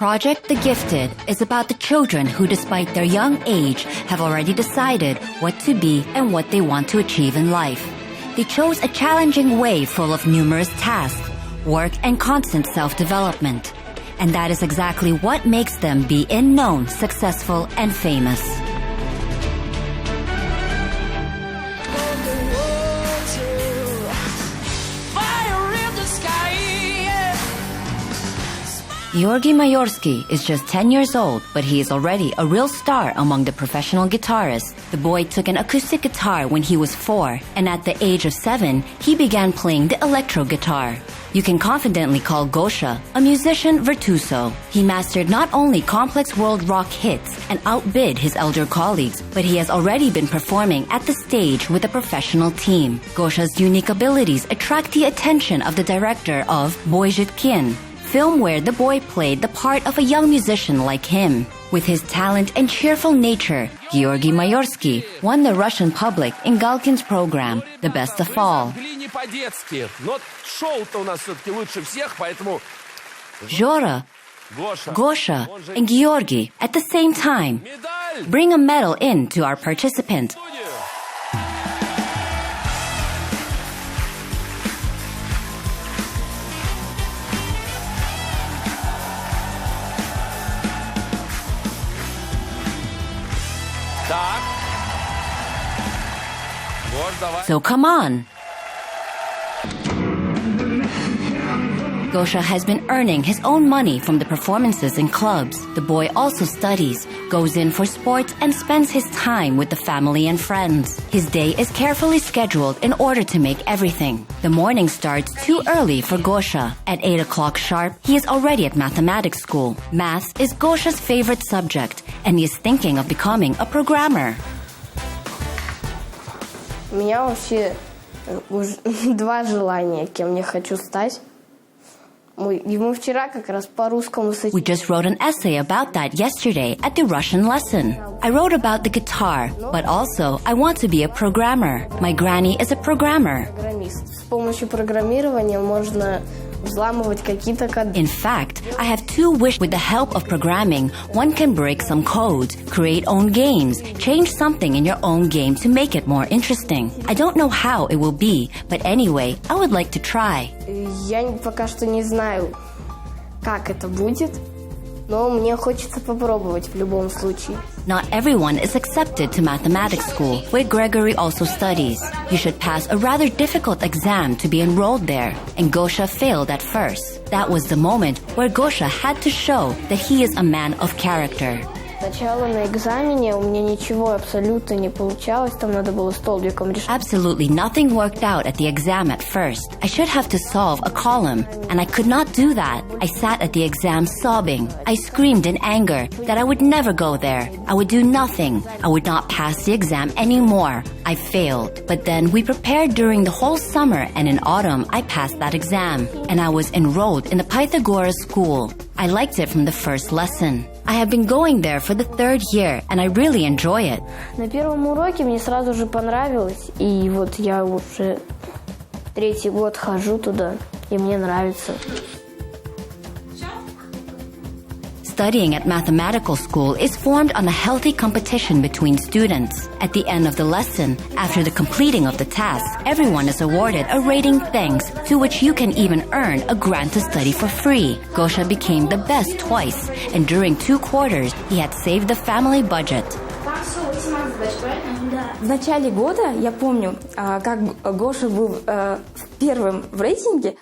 Project The Gifted is about the children who, despite their young age, have already decided what to be and what they want to achieve in life. They chose a challenging way full of numerous tasks, work, and constant self-development. And that is exactly what makes them be known, successful, and famous. Georgyi Mayorskih is just 10 years old, but he is already a real star among the professional guitarists. The boy took an acoustic guitar when he was 4, and at the age of 7, he began playing the electro guitar. You can confidently call Gosha a musician-virtuoso. He mastered not only complex world rock hits and outbid his elder colleagues, but he has already been performing at the stage with a professional team. Gosha's unique abilities attract the attention of the director of Boizhetken, film where the boy played the part of a young musician like him. With his talent and cheerful nature, Georgyi Mayorskih won the Russian public in Galkin's program, The Best of All. Joly, Gosha, and Georgyi at the same time bring a medal in to our participant. So come on. Gosha has been earning his own money from the performances in clubs. The boy also studies, goes in for sports, and spends his time with the family and friends. His day is carefully scheduled in order to make everything. The morning starts too early for Gosha. At 8 o'clock sharp, he is already at mathematics school. Maths is Gosha's favorite subject, and he is thinking of becoming a programmer. У меня вообще два желания, кем я хочу стать. Мы вчера как раз по русскому сочинению. We just wrote an essay about that yesterday at the Russian lesson. I wrote about the guitar, but also I want to be a programmer. My granny is a programmer. С помощью программирования можно взламывать какие-то коды. In fact, I have 2 wishes. With the help of programming, one can break some codes, create own games, change something in your own game to make it more interesting. I don't know how it will be, but anyway, I would like to try. Я пока что не знаю, как это будет, но мне хочется попробовать в любом случае. Not everyone is accepted to mathematics school, where Gregory also studies. You should pass a rather difficult exam to be enrolled there, and Gosha failed at first. That was the moment where Gosha had to show that he is a man of character. Сначала на экзамене у меня ничего абсолютно не получалось, там надо было столбиком решать. Absolutely nothing worked out at the exam at first. I should have to solve a column, and I could not do that. I sat at the exam sobbing. I screamed in anger that I would never go there. I would do nothing. I would not pass the exam anymore. I failed. But then we prepared during the whole summer, and in autumn I passed that exam, and I was enrolled in the Pythagoras school. I liked it from the first lesson. I have been going there for the 3rd year, and I really enjoy it. На первом уроке мне сразу же понравилось, и вот я уже 3-й год хожу туда, и мне нравится. Studying at mathematical school is formed on a healthy competition between students. At the end of the lesson, after the completing of the task, everyone is awarded a rating thanks, to which you can even earn a grant to study for free. Gosha became the best twice, and during 2 quarters, he had saved the family budget. В начале года я помню, как Гоша был первым в рейтинге,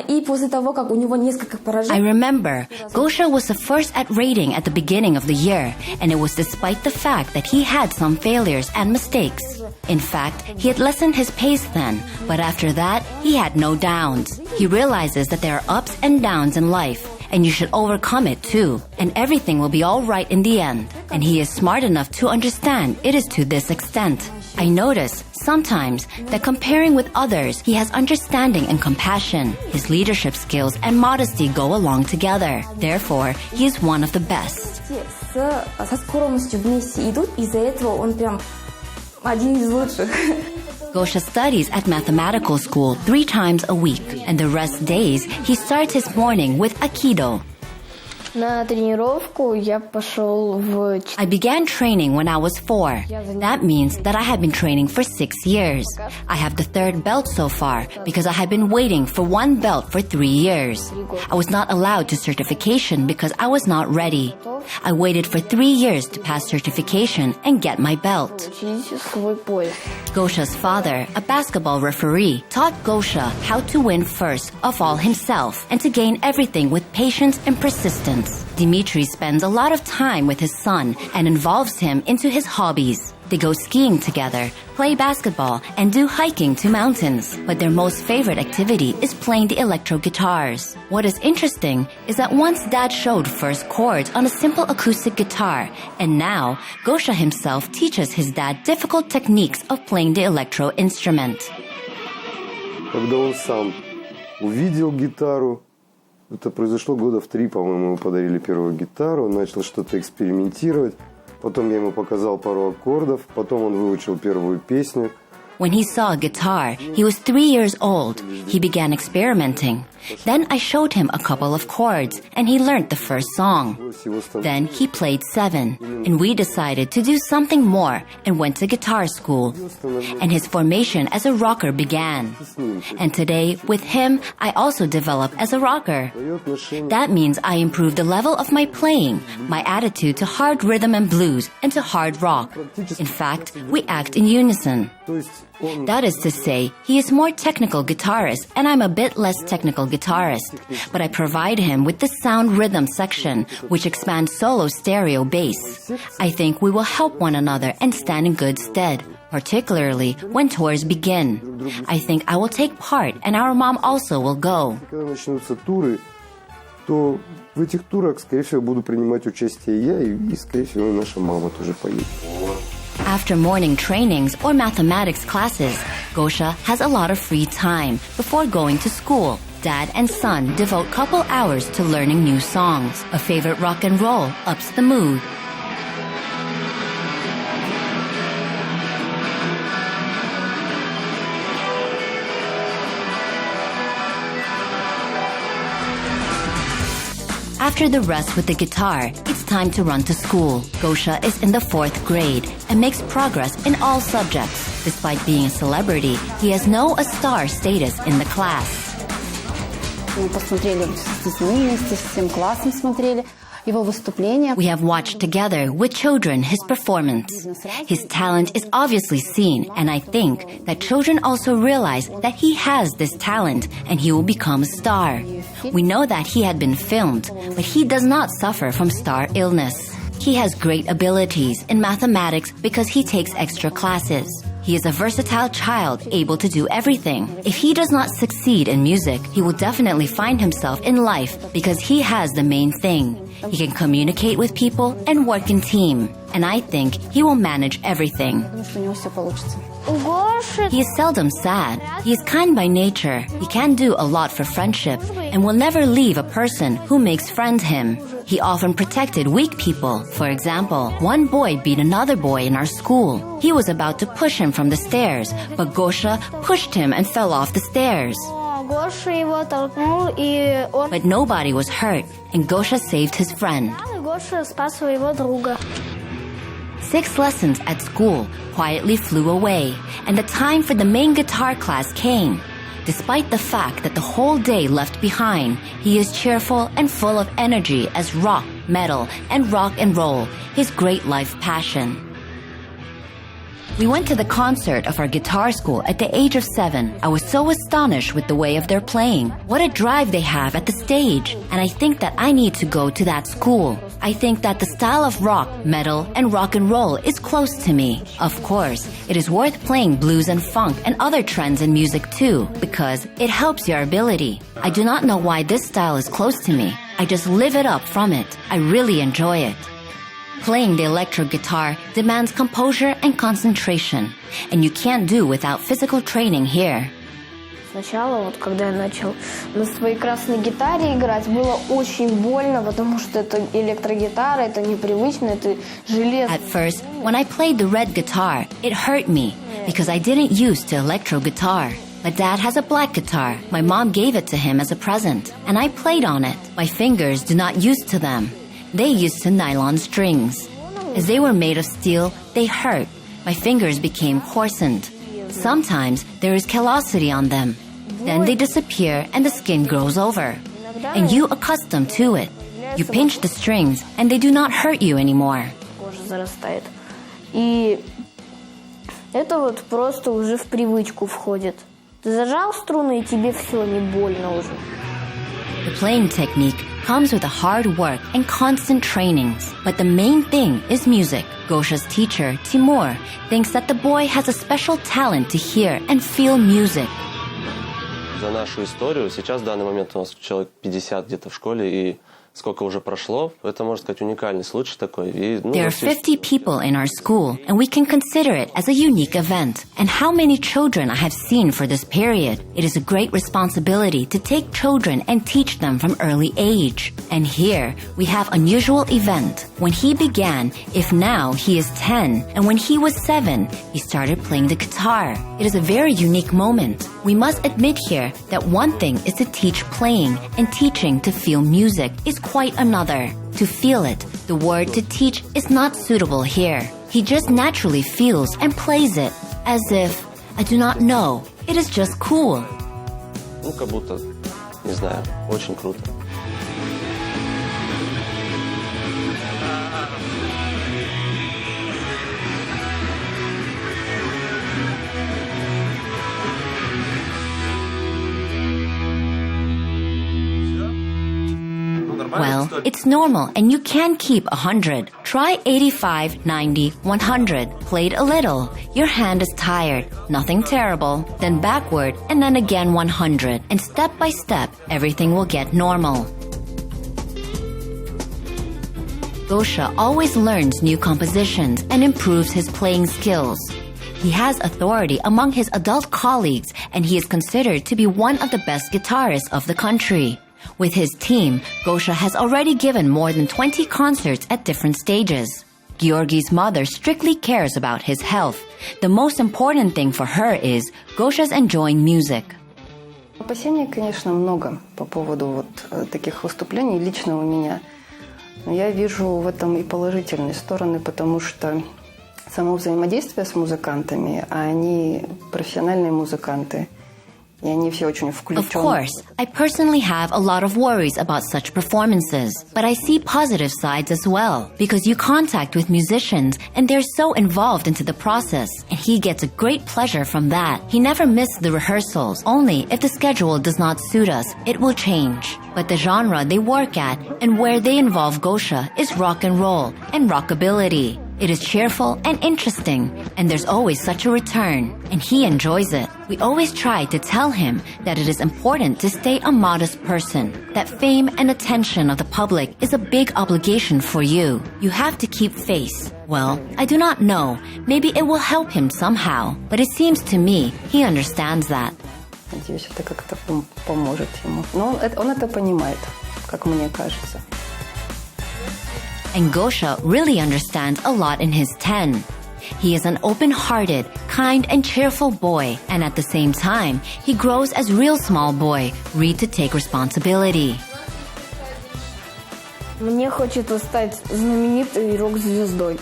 и после того, как у него несколько поражений. I remember, Gosha was the first at rating at the beginning of the year, and it was despite the fact that he had some failures and mistakes. In fact, he had lessened his pace then, but after that, he had no downs. He realizes that there are ups and downs in life, and you should overcome it too, and everything will be all right in the end. And he is smart enough to understand it is to this extent. I notice sometimes that comparing with others, he has understanding and compassion. His leadership skills and modesty go along together. Therefore, he is one of the best. Со скромностью вместе идут, из-за этого он прям один из лучших. Gosha studies at mathematical school 3 times a week, and the rest days he starts his morning with Aikido. На тренировку я пошел в... I began training when I was 4. That means that I have been training for 6 years. I have the 3rd belt so far because I have been waiting for 1 belt for 3 years. I was not allowed to certification because I was not ready. I waited for 3 years to pass certification and get my belt. Получить свой пояс. Gosha's father, a basketball referee, taught Gosha how to win first of all himself and to gain everything with patience and persistence. Dimitri spends a lot of time with his son and involves him into his hobbies. They go skiing together, play basketball, and do hiking to mountains. But their most favorite activity is playing the electro guitars. What is interesting is that once Dad showed first chords on a simple acoustic guitar, and now Gosha himself teaches his dad difficult techniques of playing the electro instrument. Когда он сам увидел гитару, это произошло года в 3, по-моему, ему подарили первую гитару, он начал что-то экспериментировать. Потом я ему показал пару аккордов, потом он выучил первую песню. When he saw a guitar, he was 3 years old. He began experimenting. Then I showed him a couple of chords, and he learned the first song. Then he played 7, and we decided to do something more and went to guitar school. And his formation as a rocker began. And today, with him, I also developed as a rocker. That means I improved the level of my playing, my attitude to hard rhythm and blues, and to hard rock. In fact, we act in unison. That is to say, he is more technical guitarist and I'm a bit less technical guitarist. But I provide him with the sound rhythm section, which expands solo stereo bass. I think we will help one another and stand in good stead, particularly when tours begin. I think I will take part and our mom also will go. Когда начнутся туры, то в этих турах, скорее всего, буду принимать участие я, и скорее всего, наша мама тоже поедет. After morning trainings or mathematics classes, Gosha has a lot of free time before going to school. Dad and son devote couple hours to learning new songs. A favorite rock and roll ups the mood. After the rest with the guitar, it's time to run to school. Gosha is in the 4th grade and makes progress in all subjects. Despite being a celebrity, he has no a star status in the class. Мы посмотрели с детьми вместе, с всем классом смотрели его выступления. We have watched together with children his performance. His talent is obviously seen, and I think that children also realize that he has this talent and he will become a star. We know that he had been filmed, but he does not suffer from star illness. He has great abilities in mathematics because he takes extra classes. He is a versatile child, able to do everything. If he does not succeed in music, he will definitely find himself in life because he has the main thing. He can communicate with people and work in team. And I think he will manage everything. Потому что у него все получится. He is seldom sad. He is kind by nature. He can do a lot for friendship and will never leave a person who makes friends him. He often protected weak people. For example, one boy beat another boy in our school. He was about to push him from the stairs, but Gosha pushed him and fell off the stairs. Гоша его толкнул, и он... But nobody was hurt, and Gosha saved his friend. И Гоша спас своего друга. 6 lessons at school quietly flew away, and the time for the main guitar class came. Despite the fact that the whole day left behind, he is cheerful and full of energy as rock, metal, and rock and roll, his great life passion. We went to the concert of our guitar school at the age of 7. I was so astonished with the way of their playing. What a drive they have at the stage. And I think that I need to go to that school. I think that the style of rock, metal, and rock and roll is close to me. Of course, it is worth playing blues and funk and other trends in music too, because it helps your ability. I do not know why this style is close to me. I just live it up from it. I really enjoy it. Playing the electric guitar demands composure and concentration, and you can't do without physical training here. Сначала, вот когда я начал на своей красной гитаре играть, было очень больно, потому что это электрогитара, это непривычно, это железо. At first, when I played the red guitar, it hurt me because I didn't use the electro guitar. But Dad has a black guitar. My mom gave it to him as a present, and I played on it. My fingers do not used to them. They used to nylon strings. As they were made of steel, they hurt. My fingers became coarsened. Sometimes there is callosity on them. Then they disappear and the skin grows over. And you accustom to it. You pinch the strings and they do not hurt you anymore. Кожа зарастает. И это вот просто уже в привычку входит. Ты зажал струны, и тебе все, не больно уже. The playing technique comes with a hard work and constant trainings. But the main thing is music. Gosha's teacher, Timur, thinks that the boy has a special talent to hear and feel music. За нашу историю сейчас в данный момент у нас человек 50 где-то в школе, и сколько уже прошло, это, можно сказать, уникальный случай такой. И, There are 50 people in our school, and we can consider it as a unique event. And how many children I have seen for this period. It is a great responsibility to take children and teach them from early age. And here, we have unusual event. When he began, if now he is 10, and when he was 7, he started playing the guitar. It is a very unique moment. We must admit here that one thing is to teach playing, and teaching to feel music is quite another. To feel it, the word to teach is not suitable here. He just naturally feels and plays it, as if, I do not know, it is just cool. Ну, как будто, не знаю, очень круто. Well, it's normal and you can keep 100. Try 85, 90, 100. Played a little. Your hand is tired. Nothing terrible. Then backward and then again 100. And step by step, everything will get normal. Gosha always learns new compositions and improves his playing skills. He has authority among his adult colleagues and he is considered to be one of the best guitarists of the country. With his team, Gosha has already given more than 20 concerts at different stages. Georgyi's mother strictly cares about his health. The most important thing for her is Gosha's enjoying music. Опасений, конечно, много по поводу вот таких выступлений лично у меня. Но я вижу в этом и положительные стороны, потому что само взаимодействие с музыкантами, а они профессиональные музыканты, и они все очень включены. Of course, I personally have a lot of worries about such performances, but I see positive sides as well, because you contact with musicians and they're so involved into the process, and he gets a great pleasure from that. He never misses the rehearsals, only if the schedule does not suit us, it will change. But the genre they work at and where they involve Gosha is rock and roll and rockabilly. It is cheerful and interesting, and there's always such a return, and he enjoys it. We always try to tell him that it is important to stay a modest person, that fame and attention of the public is a big obligation for you. You have to keep face. Well, I do not know. Maybe it will help him somehow, but it seems to me he understands that. Надеюсь, это как-то поможет ему. Но он это понимает, как мне кажется. And Gosha really understands a lot in his 10. He is an open-hearted, kind and cheerful boy, and at the same time, he grows as real small boy, ready to take responsibility. Мне хочется стать знаменитой рок-звездой.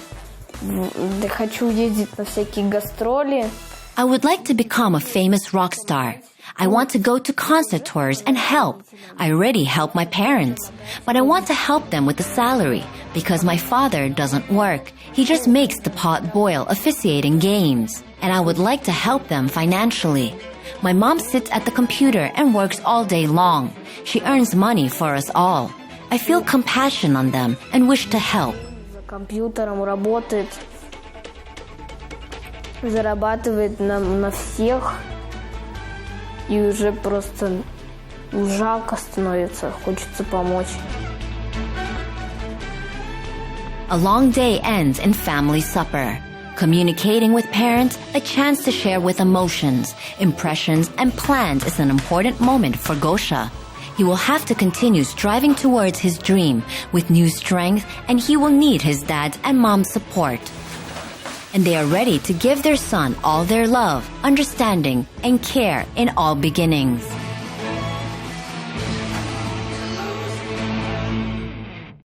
Да хочу ездить на всякие гастроли. I would like to become a famous rock star. I want to go to concert tours and help. I already help my parents, but I want to help them with the salary because my father doesn't work. He just makes the pot boil officiating games, and I would like to help them financially. My mom sits at the computer and works all day long. She earns money for us all. I feel compassion on them and wish to help. За компьютером работает, зарабатывает на всех. И уже просто жалко становится, хочется помочь. A long day ends in family supper. Communicating with parents, a chance to share with emotions, impressions, and plans is an important moment for Gosha. He will have to continue striving towards his dream with new strength, and he will need his dad's and mom's support. and they are ready to give their son all their love, understanding, and care in all beginnings.